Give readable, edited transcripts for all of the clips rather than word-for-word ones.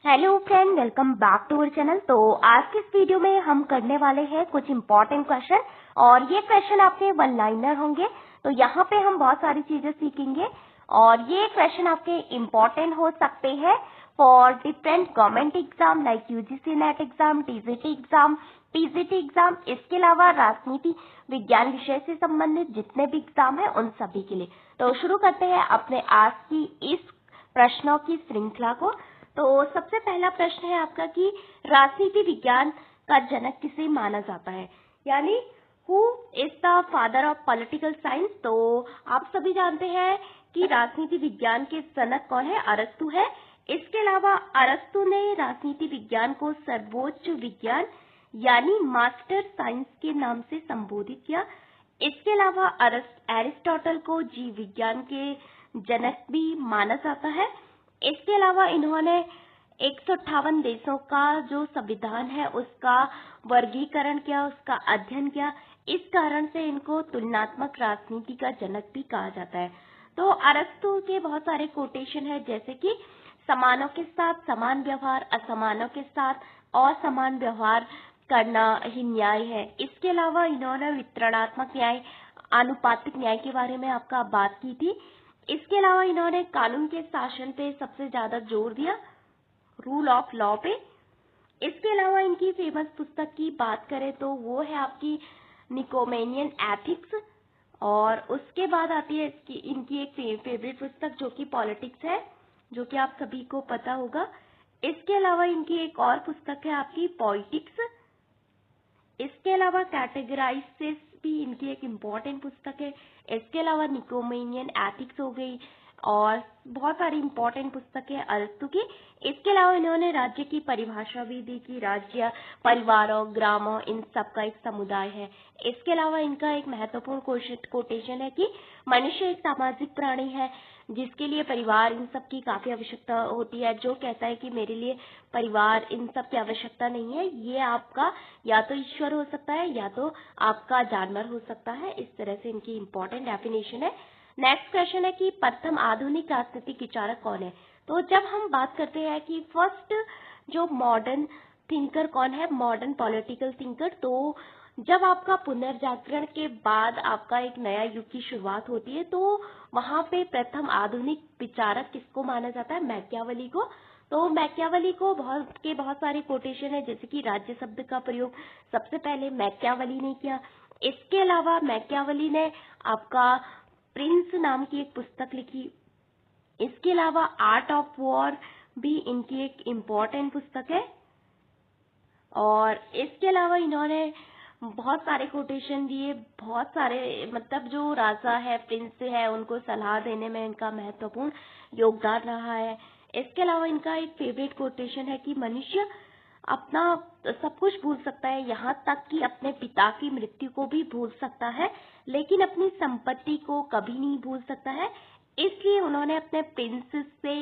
Hello friend, welcome back to our channel. तो आज के इस वीडियो में हम करने वाले हैं कुछ इम्पोर्टेंट क्वेश्चन और ये क्वेश्चन आपके वन लाइनर होंगे। तो यहाँ पे हम बहुत सारी चीजें सीखेंगे और ये क्वेश्चन आपके इम्पोर्टेंट हो सकते हैं for different government exam like UGC net exam, TGT exam, PGT exam. इसके अलावा राजनीति विज्ञान विषय से संबंधित जितने भी एग्जाम है उन सभी के लिए। तो शुरू करते हैं अपने आज की इस प्रश्नों की श्रृंखला को। तो सबसे पहला प्रश्न है आपका कि राजनीति विज्ञान का जनक किसे माना जाता है, यानी who is the father of political science. तो आप सभी जानते हैं कि राजनीति विज्ञान के जनक कौन है, अरस्तु है। इसके अलावा अरस्तु ने राजनीति विज्ञान को सर्वोच्च विज्ञान यानी मास्टर साइंस के नाम से संबोधित किया। इसके अलावा एरिस्टोटल को जीव विज्ञान के जनक भी माना जाता है। इसके अलावा इन्होंने 158 देशों का जो संविधान है उसका वर्गीकरण किया, उसका अध्ययन किया। इस कारण से इनको तुलनात्मक राजनीति का जनक भी कहा जाता है। तो अरस्तु के बहुत सारे कोटेशन है, जैसे कि समानों के साथ समान व्यवहार, असमानों के साथ असमान व्यवहार करना ही न्याय है। इसके अलावा इन्होंने वितरणात्मक न्याय, आनुपातिक न्याय के बारे में आपका बात की थी। इसके अलावा इन्होंने कानून के शासन पे सबसे ज्यादा जोर दिया, रूल ऑफ लॉ पे। इसके अलावा इनकी फेमस पुस्तक की बात करें तो वो है आपकी निकोमेनियन एथिक्स, और उसके बाद आती है इनकी एक फेवरेट पुस्तक जो कि पॉलिटिक्स है, जो कि आप सभी को पता होगा। इसके अलावा इनकी एक और पुस्तक है आपकी पॉलिटिक्स। इसके अलावा कैटेगराइसिस भी इनकी एक इम्पोर्टेंट पुस्तक है। इसके अलावा निकोमेनियन एथिक्स हो गई और बहुत सारी इम्पोर्टेंट पुस्तक है अरस्तु की। इसके अलावा इन्होंने राज्य की परिभाषा भी दी कि राज्य परिवारों, ग्रामों, इन सब का एक समुदाय है। इसके अलावा इनका एक महत्वपूर्ण कोटेशन है कि मनुष्य एक सामाजिक प्राणी है जिसके लिए परिवार इन सब की काफी आवश्यकता होती है। जो कहता है कि मेरे लिए परिवार इन सब की आवश्यकता नहीं है, ये आपका या तो ईश्वर हो सकता है या तो आपका जानवर हो सकता है। इस तरह से इनकी इम्पोर्टेंट डेफिनेशन है। नेक्स्ट क्वेश्चन है कि प्रथम आधुनिक राजनीतिक विचारक कौन है। तो जब हम बात करते हैं कि फर्स्ट जो मॉडर्न थिंकर कौन है, मॉडर्न पॉलिटिकल थिंकर, तो जब आपका पुनर्जागरण के बाद आपका एक नया युग की शुरुआत होती है तो वहां पे प्रथम आधुनिक विचारक किसको माना जाता है, मैकियावेली को। तो मैकियावेली को बहुत सारे कोटेशन है, जैसे कि राज्य शब्द का प्रयोग सबसे पहले मैकियावेली ने किया। इसके अलावा मैकियावेली ने आपका प्रिंस नाम की एक पुस्तक लिखी। इसके अलावा आर्ट ऑफ वॉर भी इनकी एक इम्पोर्टेंट पुस्तक है। और इसके अलावा इन्होंने बहुत सारे कोटेशन दिए, बहुत सारे मतलब जो राजा है, प्रिंस है, उनको सलाह देने में इनका महत्वपूर्ण योगदान रहा है। इसके अलावा इनका एक फेवरेट कोटेशन है कि मनुष्य अपना सब कुछ भूल सकता है, यहाँ तक कि अपने पिता की मृत्यु को भी भूल सकता है, लेकिन अपनी संपत्ति को कभी नहीं भूल सकता है। इसलिए उन्होंने अपने प्रिंस से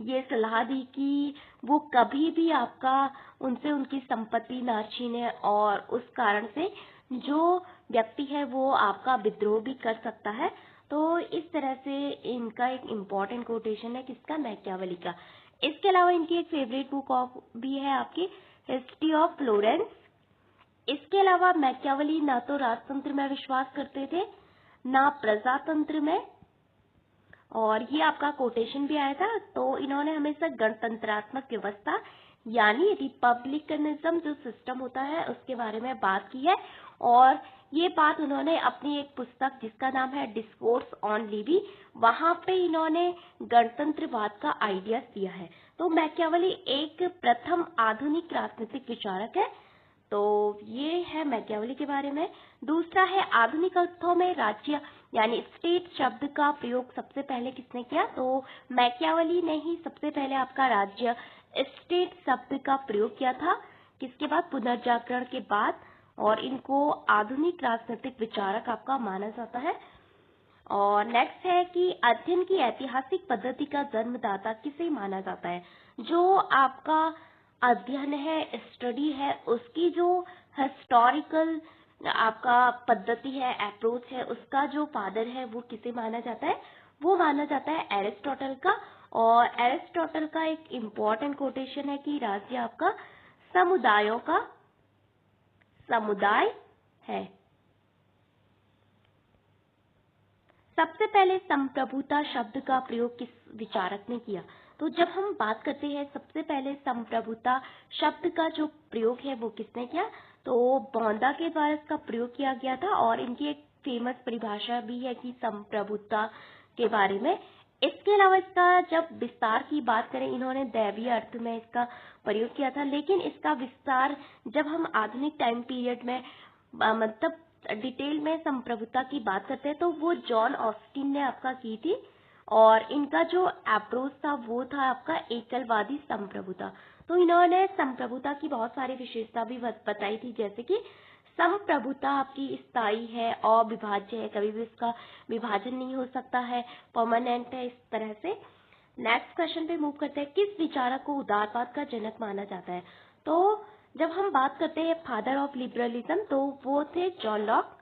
ये सलाह दी कि वो कभी भी आपका उनसे उनकी संपत्ति ना छीने, और उस कारण से जो व्यक्ति है वो आपका विद्रोह भी कर सकता है। तो इस तरह से इनका एक इम्पोर्टेंट कोटेशन है, किसका, मैकियावेली का। इसके अलावा इनकी एक फेवरेट बुक ऑफ भी है आपकी हिस्ट्री ऑफ फ्लोरेंस। इसके अलावा मैकियावेली ना तो राजतंत्र में विश्वास करते थे ना प्रजातंत्र में, और ये आपका कोटेशन भी आया था। तो इन्होंने हमेशा गणतंत्रात्मक व्यवस्था यानी रिपब्लिकनिज्म जो सिस्टम होता है उसके बारे में बात की है, और ये बात उन्होंने अपनी एक पुस्तक जिसका नाम है डिस्कोर्स ऑन लिबी, वहां पे इन्होंने गणतंत्रवाद का आइडिया दिया है। तो मैकियावेली एक प्रथम आधुनिक राजनीतिक विचारक है। तो ये है मैकियावेली के बारे में। दूसरा है आधुनिक अर्थों में राज्य यानी स्टेट शब्द का प्रयोग सबसे पहले किसने किया, तो मैकियावेली ने ही सबसे पहले आपका राज्य स्टेट शब्द का प्रयोग किया था। किसके बाद, पुनर्जागरण के बाद, और इनको आधुनिक राजनीतिक विचारक आपका माना जाता है। और नेक्स्ट है कि अध्ययन की ऐतिहासिक पद्धति का जन्मदाता किसे माना जाता है। जो आपका अध्ययन है, स्टडी है, उसकी जो हिस्टोरिकल आपका पद्धति है, अप्रोच है, उसका जो फादर है वो किसे माना जाता है, वो माना जाता है एरिस्टोटल का। और एरिस्टोटल का एक इम्पोर्टेंट कोटेशन है कि राज्य आपका समुदायों का समुदाय है। सबसे पहले संप्रभुता शब्द का प्रयोग किस विचारक ने किया? तो जब हम बात करते हैं सबसे पहले संप्रभुता शब्द का जो प्रयोग है वो किसने किया? तो बॉन्दा के द्वारा इसका प्रयोग किया गया था और इनकी एक फेमस परिभाषा भी है कि संप्रभुता के बारे में। इसके अलावा इसका जब विस्तार की बात करें, इन्होंने दैवीय अर्थ में इसका प्रयोग किया था, लेकिन इसका विस्तार जब हम आधुनिक टाइम पीरियड में मतलब डिटेल में संप्रभुता की बात करते हैं तो वो जॉन ऑस्टिन ने आपका की थी और इनका जो अप्रोच था वो था आपका एकलवादी संप्रभुता। तो इन्होंने संप्रभुता की बहुत सारी विशेषता भी बताई थी, जैसे कि संप्रभुता आपकी स्थायी है, अविभाज्य है, कभी भी इसका विभाजन नहीं हो सकता है, परमानेंट है, इस तरह से। नेक्स्ट क्वेश्चन पे मूव करते हैं, किस विचारक को उदारवाद का जनक माना जाता है? तो जब हम बात करते हैं फादर ऑफ लिबरलिज्म तो वो थे जॉन लॉक।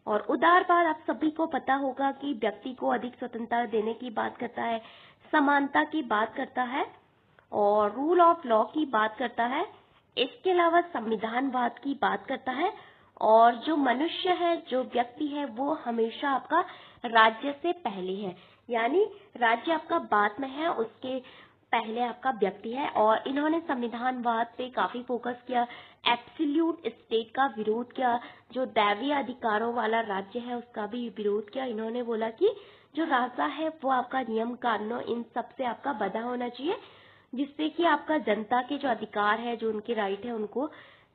और उदारवाद आप सभी को पता होगा कि व्यक्ति को अधिक स्वतंत्रता देने की बात करता है, समानता की बात करता है और रूल ऑफ लॉ की बात करता है। इसके अलावा संविधानवाद की बात करता है और जो मनुष्य है, जो व्यक्ति है, वो हमेशा आपका राज्य से पहले है, यानी राज्य आपका बाद में है, उसके पहले आपका व्यक्ति है। और इन्होंने संविधानवाद पे काफी फोकस किया, एब्सोल्यूट स्टेट का विरोध किया, जो दैवीय अधिकारों वाला राज्य है उसका भी विरोध किया। इन्होंने बोला कि जो राजा है वो आपका नियम कानूनों इन सब से आपका बंधा होना चाहिए, जिससे कि आपका जनता के जो अधिकार है, जो उनके राइट है, उनको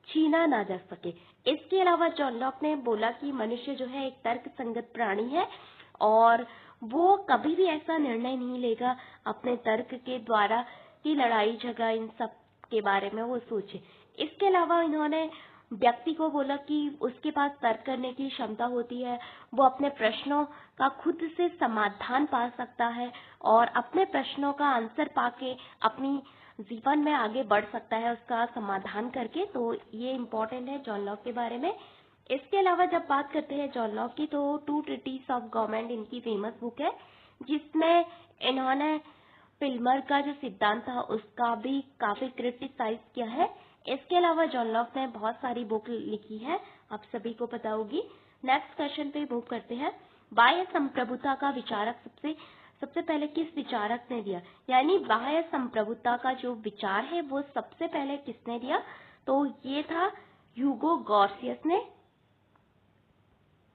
छीना ना जा सके। इसके अलावा जॉन लॉक ने बोला कि मनुष्य जो है एक तर्क संगत प्राणी है और वो कभी भी ऐसा निर्णय नहीं लेगा अपने तर्क के द्वारा कि लड़ाई झगड़ा इन सब के बारे में वो सोचे। इसके अलावा इन्होंने व्यक्ति को बोला कि उसके पास तर्क करने की क्षमता होती है, वो अपने प्रश्नों का खुद से समाधान पा सकता है और अपने प्रश्नों का आंसर पाके अपनी जीवन में आगे बढ़ सकता है उसका समाधान करके। तो ये इम्पोर्टेंट है जॉन लॉक के बारे में। इसके अलावा जब बात करते हैं जॉन लॉक की तो टू ट्रीटीज ऑफ गवर्नमेंट इनकी फेमस बुक है, जिसमें इन्होंने पिलमर का जो सिद्धांत था उसका भी काफी क्रिटिसाइज किया है। इसके अलावा जॉन लॉक ने बहुत सारी बुक लिखी है, आप सभी को पता होगी। नेक्स्ट क्वेश्चन पे मूव करते हैं, बाह्य संप्रभुता का विचारक सबसे पहले किस विचारक ने दिया? यानी बाह्य संप्रभुता का जो विचार है वो सबसे पहले किसने दिया? तो ये था ह्यूगो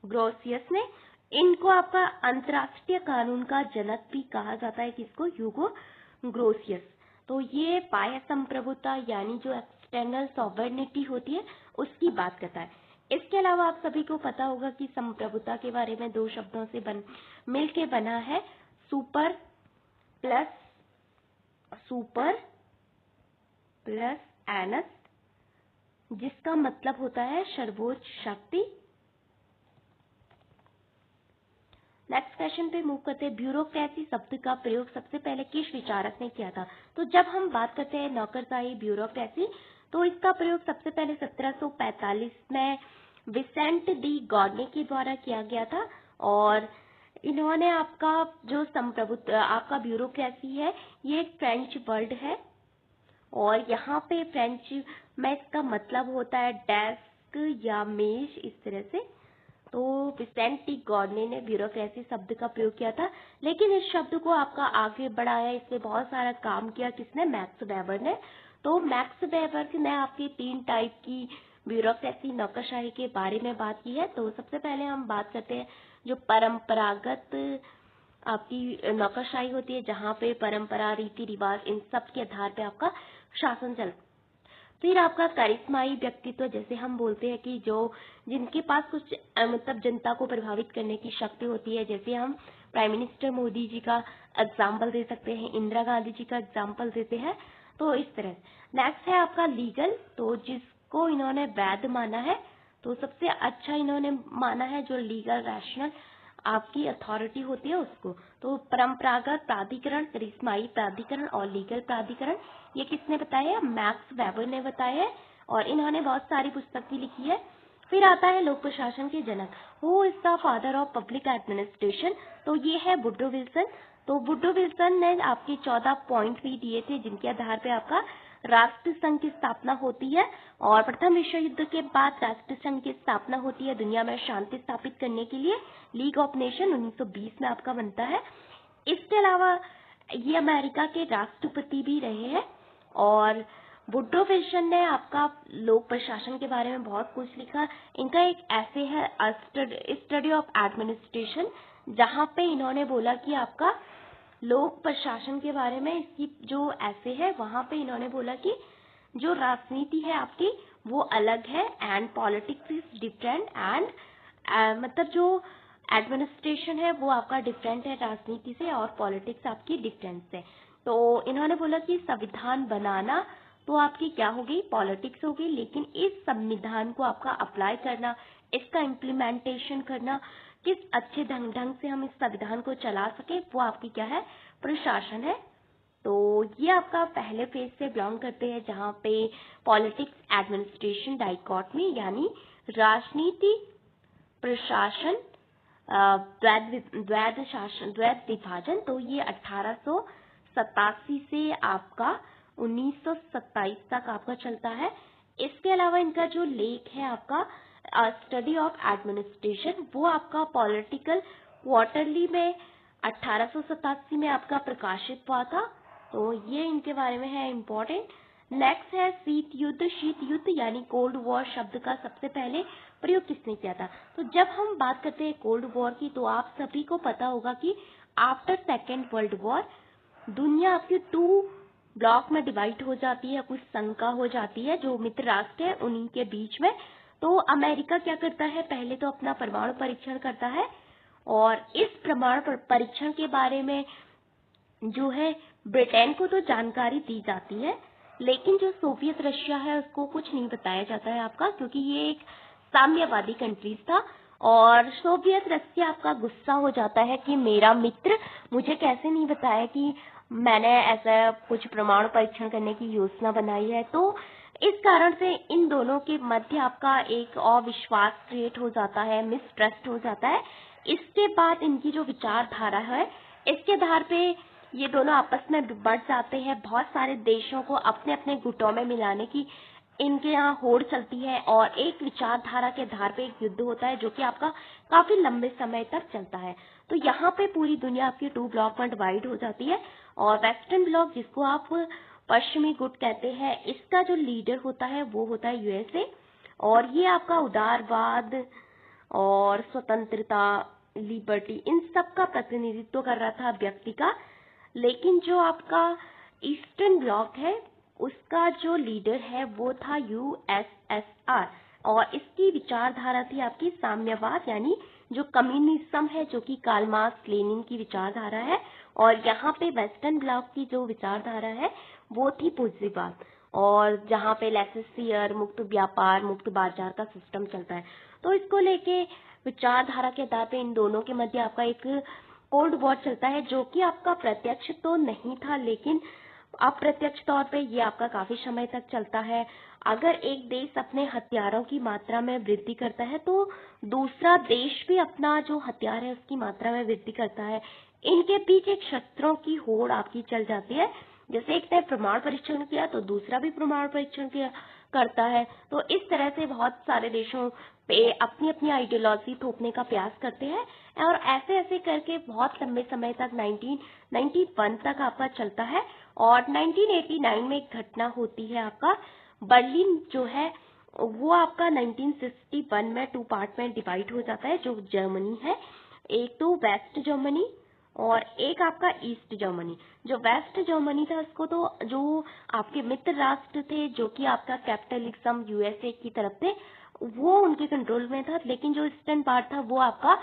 ग्रोसियस ने। इनको आपका अंतरराष्ट्रीय कानून का जनक भी कहा जाता है, किसको? ह्यूगो ग्रोसियस। तो ये बाह्य संप्रभुता यानी जो एक्सटर्नल सॉवरेनिटी होती है उसकी बात करता है। इसके अलावा आप सभी को पता होगा कि संप्रभुता के बारे में दो शब्दों से मिलके बना है, सुपर प्लस एनस, जिसका मतलब होता है सर्वोच्च शक्ति। नेक्स्ट क्वेश्चन पे मूव करते हैं, ब्यूरोक्रेसी शब्द का प्रयोग सबसे पहले किस विचारक ने किया था? तो जब हम बात करते हैं नौकरशाही ब्यूरोक्रेसी तो इसका प्रयोग सबसे पहले 1745 में विसेंट डी गॉर्ने के द्वारा किया गया था। और इन्होंने आपका जो संप्रभुत्व आपका ब्यूरोक्रेसी है ये एक फ्रेंच वर्ड है और यहाँ पे फ्रेंच में इसका मतलब होता है डेस्क या मेज, इस तरह से। तो विसेंट डी गॉर्ने ने ब्यूरोक्रेसी शब्द का प्रयोग किया था, लेकिन इस शब्द को आपका आगे बढ़ाया, इसमें बहुत सारा काम किया, किसने? मैक्स वेबर ने। तो मैक्स वेबर ने आपकी 3 टाइप की ब्यूरोक्रेसी नौकरशाही के बारे में बात की है। तो सबसे पहले हम बात करते हैं जो परंपरागत आपकी नौकरशाही होती है, जहाँ पे परंपरा, रीति रिवाज इन सब के आधार पे आपका शासन चलता। फिर आपका करिश्माई व्यक्तित्व, जैसे हम बोलते हैं कि जो जिनके पास कुछ मतलब जनता को प्रभावित करने की शक्ति होती है, जैसे हम प्राइम मिनिस्टर मोदी जी का एग्जाम्पल दे सकते हैं, इंदिरा गांधी जी का एग्जाम्पल देते हैं। तो इस तरह। नेक्स्ट है आपका लीगल, तो जिसको इन्होंने वैध माना है, तो सबसे अच्छा इन्होंने माना है जो लीगल रैशनल आपकी अथॉरिटी होती है उसको। तो परंपरागत प्राधिकरण, करिश्माई प्राधिकरण और लीगल प्राधिकरण ये किसने बताया? मैक्स वेबर ने बताया है और इन्होंने बहुत सारी पुस्तक भी लिखी है। फिर आता है लोक प्रशासन के जनक, who is the father of public administration, तो ये है वुड्रो विल्सन। तो वुड्रो विल्सन ने आपके 14 पॉइंट भी दिए थे जिनके आधार पे आपका राष्ट्र संघ की स्थापना होती है और प्रथम विश्व युद्ध के बाद राष्ट्र संघ की स्थापना होती है दुनिया में शांति स्थापित करने के लिए। लीग ऑफ नेशन 1920 में आपका बनता है। इसके अलावा ये अमेरिका के राष्ट्रपति भी रहे हैं और वुड्रो विल्सन ने आपका लोक प्रशासन के बारे में बहुत कुछ लिखा। इनका एक ऐसे है स्टडी ऑफ एडमिनिस्ट्रेशन, जहाँ पे इन्होंने बोला कि आपका लोक प्रशासन के बारे में इसकी जो ऐसे है वहां पे इन्होंने बोला कि जो राजनीति है आपकी वो अलग है and politics is different and मतलब जो एडमिनिस्ट्रेशन है वो आपका डिफरेंट है राजनीति से और पॉलिटिक्स आपकी डिफरेंट से। तो इन्होंने बोला कि संविधान बनाना तो आपकी क्या होगी, पॉलिटिक्स होगी, लेकिन इस संविधान को आपका अप्लाई करना, इसका इम्प्लीमेंटेशन करना, किस अच्छे ढंग से हम इस संविधान को चला सके, वो आपकी क्या है, प्रशासन है। तो ये आपका पहले फेज से बिलोंग करते हैं जहाँ पे पॉलिटिक्स एडमिनिस्ट्रेशन डाइकोटमी यानी राजनीति प्रशासन द्वैध विभाजन। तो ये 1887 से आपका 1927 तक आपका चलता है। इसके अलावा इनका जो लेख है आपका स्टडी ऑफ एडमिनिस्ट्रेशन वो आपका पॉलिटिकल क्वार्टरली में 1887 में आपका प्रकाशित हुआ था। तो ये इनके बारे में है इम्पोर्टेंट। नेक्स्ट है शीत युद्ध। शीत युद्ध यानी कोल्ड वॉर शब्द का सबसे पहले प्रयोग किसने किया था? तो जब हम बात करते हैं कोल्ड वॉर की तो आप सभी को पता होगा कि आफ्टर सेकेंड वर्ल्ड वॉर दुनिया आपकी 2 ब्लॉक में डिवाइड हो जाती है, कुछ शंका हो जाती है, जो मित्र राष्ट्र है उन्हीं के बीच में। तो अमेरिका क्या करता है, पहले तो अपना परमाणु परीक्षण करता है और इस परमाणु परीक्षण के बारे में जो है ब्रिटेन को तो जानकारी दी जाती है, लेकिन जो सोवियत रशिया है उसको कुछ नहीं बताया जाता है आपका, क्योंकि ये एक साम्यवादी कंट्रीज था और सोवियत रशिया आपका गुस्सा हो जाता है कि मेरा मित्र मुझे कैसे नहीं बताया कि मैंने ऐसा कुछ परमाणु परीक्षण करने की योजना बनाई है। तो इस कारण से इन दोनों के मध्य आपका एक अविश्वास क्रिएट हो जाता है, मिसट्रस्ट हो जाता है। इसके बाद इनकी जो विचारधारा है इसके आधार पे ये दोनों आपस में बढ़ जाते हैं। बहुत सारे देशों को अपने अपने गुटों में मिलाने की इनके यहाँ होड़ चलती है और एक विचारधारा के आधार पे एक युद्ध होता है जो कि आपका काफी लंबे समय तक चलता है। तो यहाँ पे पूरी दुनिया आपकी 2 ब्लॉक में डिवाइड हो जाती है और वेस्टर्न ब्लॉक जिसको आप पश्चिमी गुट कहते हैं, इसका जो लीडर होता है वो होता है यूएसए और ये आपका उदारवाद और स्वतंत्रता, लिबर्टी, इन सब का प्रतिनिधित्व कर रहा था व्यक्ति का। लेकिन जो आपका ईस्टर्न ब्लॉक है उसका जो लीडर है वो था यूएसएसआर और इसकी विचारधारा थी आपकी साम्यवाद यानी जो कम्युनिज्म है, जो कि कार्ल मार्क्स लेनिन की विचारधारा है। और यहाँ पे वेस्टर्न ब्लॉक की जो विचारधारा है वो थी पूंजीवाद और जहाँ पे लेसेसियर, मुक्त व्यापार, मुक्त बाजार का सिस्टम चलता है। तो इसको लेके विचारधारा के आधार पे इन दोनों के मध्य आपका एक कोल्ड वॉर चलता है जो कि आपका प्रत्यक्ष तो नहीं था लेकिन अप्रत्यक्ष तौर पे ये आपका काफी समय तक चलता है। अगर एक देश अपने हथियारों की मात्रा में वृद्धि करता है तो दूसरा देश भी अपना जो हथियार है उसकी मात्रा में वृद्धि करता है। इनके बीच एक शस्त्रों की होड़ आपकी चल जाती है। जैसे एक ने प्रमाण परीक्षण किया तो दूसरा भी प्रमाण परीक्षण किया करता है। तो इस तरह से बहुत सारे देशों पे अपनी अपनी आइडियोलॉजी थोपने का प्रयास करते हैं और ऐसे ऐसे करके बहुत लंबे समय तक 1991 तक आपका चलता है। और 1989 में एक घटना होती है आपका बर्लिन जो है वो आपका 1961 में 2 पार्ट में डिवाइड हो जाता है जो जर्मनी है, एक तो वेस्ट जर्मनी और एक आपका ईस्ट जर्मनी। जो वेस्ट जर्मनी था उसको तो जो आपके मित्र राष्ट्र थे जो कि आपका कैपिटलिज्म यूएसए की तरफ थे वो उनके कंट्रोल में था, लेकिन जो ईस्टर्न पार्ट था वो आपका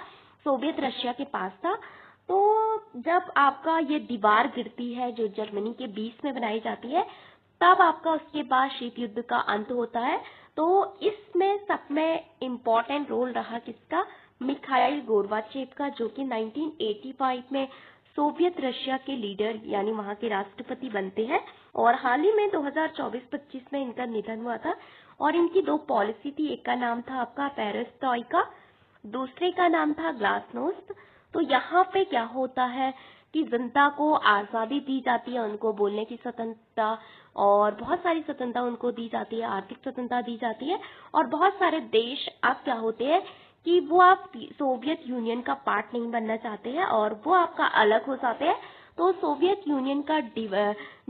सोवियत रशिया के पास था। तो जब आपका ये दीवार गिरती है जो जर्मनी के बीच में बनाई जाती है तब आपका उसके बाद शीत युद्ध का अंत होता है। तो इसमें सब में इम्पोर्टेंट रोल रहा किसका, मिखाइल गोर्बाचेव का, जो कि 1985 में सोवियत रशिया के लीडर यानी वहां के राष्ट्रपति बनते हैं और हाल ही में 2024-25 में इनका निधन हुआ था। और इनकी 2 पॉलिसी थी, एक का नाम था आपका पेरेस्ट्रोइका, दूसरे का नाम था ग्लासनोस्ट। तो यहाँ पे क्या होता है कि जनता को आज़ादी दी जाती है, उनको बोलने की स्वतंत्रता और बहुत सारी स्वतंत्रता उनको दी जाती है, आर्थिक स्वतंत्रता दी जाती है। और बहुत सारे देश अब क्या होते हैं कि वो आप सोवियत यूनियन का पार्ट नहीं बनना चाहते हैं और वो आपका अलग हो जाते हैं। तो सोवियत यूनियन का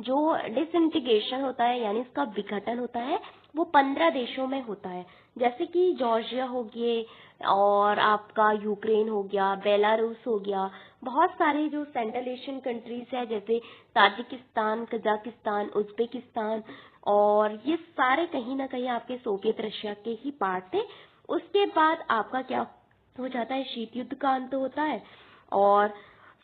जो डिसइंटीग्रेशन होता है यानी इसका विघटन होता है वो 15 देशों में होता है, जैसे कि जॉर्जिया हो गए और आपका यूक्रेन हो गया, बेलारूस हो गया, बहुत सारे जो सेंट्रल एशियन कंट्रीज है जैसे ताजिकिस्तान, कजाकिस्तान, उज्बेकिस्तान, और ये सारे कहीं ना कहीं आपके सोवियत रशिया के ही पार्ट थे। उसके बाद आपका क्या हो जाता है, शीत युद्ध का अंत होता है और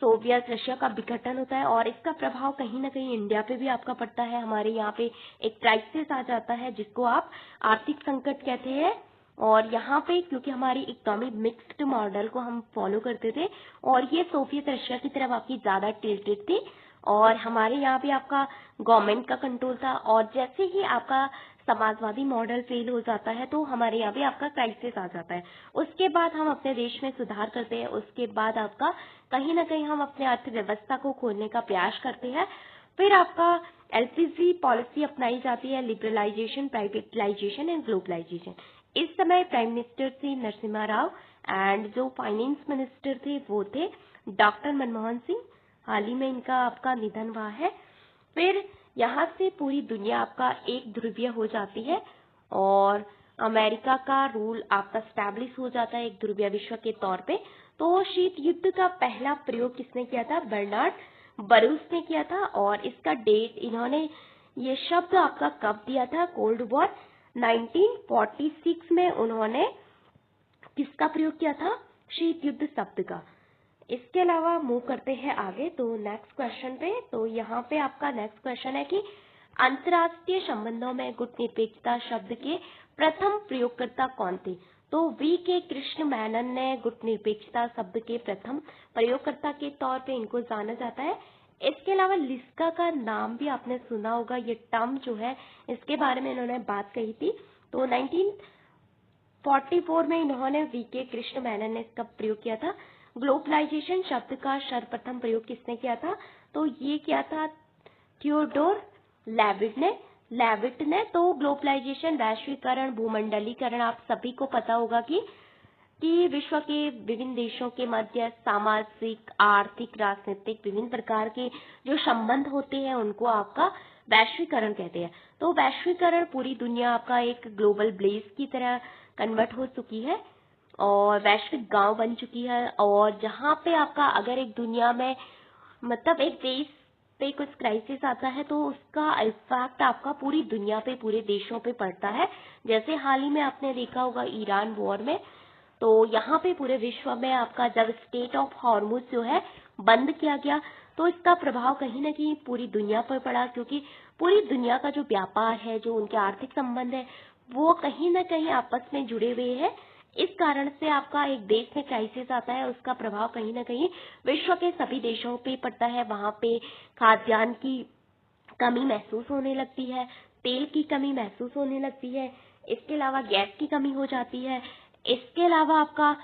सोवियत रशिया का विघटन होता है और इसका प्रभाव कहीं ना कहीं इंडिया पे भी आपका पड़ता है। हमारे यहाँ पे एक क्राइसिस आ जाता है जिसको आप आर्थिक संकट कहते हैं। और यहाँ पे क्योंकि हमारी इकोनॉमी मिक्स्ड मॉडल को हम फॉलो करते थे और ये सोवियत रशिया की तरफ आपकी ज्यादा टिल्टेड थी और हमारे यहाँ पे आपका गवर्नमेंट का कंट्रोल था। और जैसे ही आपका समाजवादी मॉडल फेल हो जाता है तो हमारे यहाँ भी आपका क्राइसिस आ जाता है। उसके बाद हम अपने देश में सुधार करते हैं, उसके बाद आपका कहीं ना कहीं हम अपने अर्थव्यवस्था को खोलने का प्रयास करते हैं। फिर आपका एलपीजी पॉलिसी अपनाई जाती है, लिबरलाइजेशन, प्राइवेटाइजेशन एंड ग्लोबलाइजेशन। इस समय प्राइम मिनिस्टर थे नरसिम्हा राव एंड जो फाइनेंस मिनिस्टर थे वो थे डॉक्टर मनमोहन सिंह। हाल ही में इनका आपका निधन हुआ है। फिर यहाँ से पूरी दुनिया आपका एक ध्रुवीय हो जाती है और अमेरिका का रूल आपका स्टैब्लिश हो जाता है एक ध्रुवीय विश्व के तौर पे। तो शीत युद्ध का पहला प्रयोग किसने किया था, बर्नार्ड बरूस ने किया था। और इसका डेट इन्होंने ये शब्द आपका कब दिया था, कोल्ड वॉर 1946 में उन्होंने किसका प्रयोग किया था, शीत युद्ध शब्द का। इसके अलावा मूव करते हैं आगे तो नेक्स्ट क्वेश्चन पे। तो यहाँ पे आपका नेक्स्ट क्वेश्चन है कि अंतर्राष्ट्रीय संबंधों में गुटनिरपेक्षता शब्द के प्रथम प्रयोगकर्ता कौन थे। तो वी के कृष्ण मेनन ने गुटनिरपेक्षता शब्द के प्रथम प्रयोगकर्ता के तौर पे इनको जाना जाता है। इसके अलावा लिस्का का नाम भी आपने सुना होगा, ये टर्म जो है इसके बारे में इन्होंने बात कही थी। तो 1944 में इन्होंने वी के कृष्ण मेनन ने इसका प्रयोग किया था। ग्लोबलाइजेशन शब्द का सर्वप्रथम प्रयोग किसने किया था, तो ये किया था थियोडोर लेविट ने। तो ग्लोबलाइजेशन, वैश्वीकरण, भूमंडलीकरण, आप सभी को पता होगा कि विश्व के विभिन्न देशों के मध्य सामाजिक, आर्थिक, राजनीतिक विभिन्न प्रकार के जो संबंध होते हैं उनको आपका वैश्वीकरण कहते हैं। तो वैश्वीकरण पूरी दुनिया आपका एक ग्लोबल विलेज की तरह कन्वर्ट हो चुकी है और वैश्विक गांव बन चुकी है। और जहाँ पे आपका अगर एक दुनिया में मतलब एक देश पे कुछ क्राइसिस आता है तो उसका इफेक्ट आपका पूरी दुनिया पे, पूरे देशों पे पड़ता है। जैसे हाल ही में आपने देखा होगा ईरान वॉर में, तो यहाँ पे पूरे विश्व में आपका जब स्टेट ऑफ हॉर्मुज जो है बंद किया गया तो इसका प्रभाव कहीं ना कहीं पूरी दुनिया पर पड़ा, क्योंकि पूरी दुनिया का जो व्यापार है, जो उनके आर्थिक संबंध है, वो कहीं ना कहीं आपस में जुड़े हुए हैं। इस कारण से आपका एक देश में क्राइसिस आता है, उसका प्रभाव कहीं ना कहीं विश्व के सभी देशों पे पड़ता है। वहां पे खाद्यान्न की कमी महसूस होने लगती है, तेल की कमी महसूस होने लगती है, इसके अलावा गैस की कमी हो जाती है, इसके अलावा आपका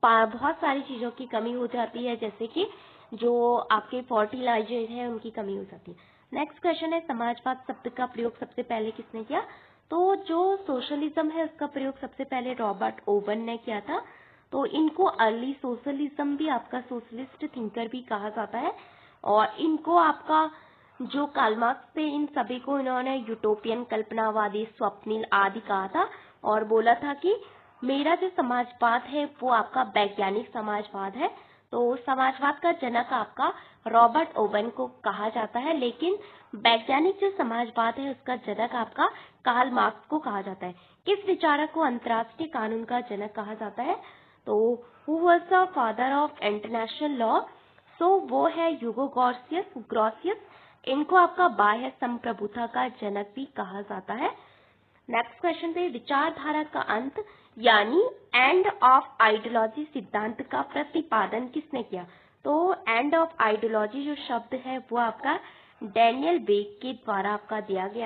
बहुत सारी चीजों की कमी हो जाती है, जैसे कि जो आपके फर्टिलाइजर है उनकी कमी हो जाती है। नेक्स्ट क्वेश्चन है समाजवाद शब्द का प्रयोग सबसे पहले किसने किया। तो जो सोशलिज्म है उसका प्रयोग सबसे पहले रॉबर्ट ओवन ने किया था। तो इनको अर्ली सोशलिज्म भी, आपका सोशलिस्ट थिंकर भी कहा जाता है। और इनको आपका जो कार्ल मार्क्स थे, इन सभी को इन्होंने यूटोपियन, कल्पनावादी, स्वप्निल आदि कहा था और बोला था कि मेरा जो समाजवाद है वो आपका वैज्ञानिक समाजवाद है। तो समाजवाद का जनक आपका रॉबर्ट ओवन को कहा जाता है, लेकिन वैज्ञानिक जो समाजवाद है उसका जनक आपका कार्ल मार्क्स को कहा जाता है। किस विचारक को अंतर्राष्ट्रीय कानून का जनक कहा जाता है, तो who was the father of international law, so वो है ह्यूगो ग्रॉसियस। इनको आपका बाह्य संप्रभुता का जनक भी कहा जाता है। नेक्स्ट क्वेश्चन पे विचारधारा का अंत यानी एंड ऑफ आइडियोलॉजी सिद्धांत का प्रतिपादन किसने किया। तो एंड ऑफ आइडियोलॉजी जो शब्द है वो आपका डैनियल बेक के द्वारा आपका दिया गया।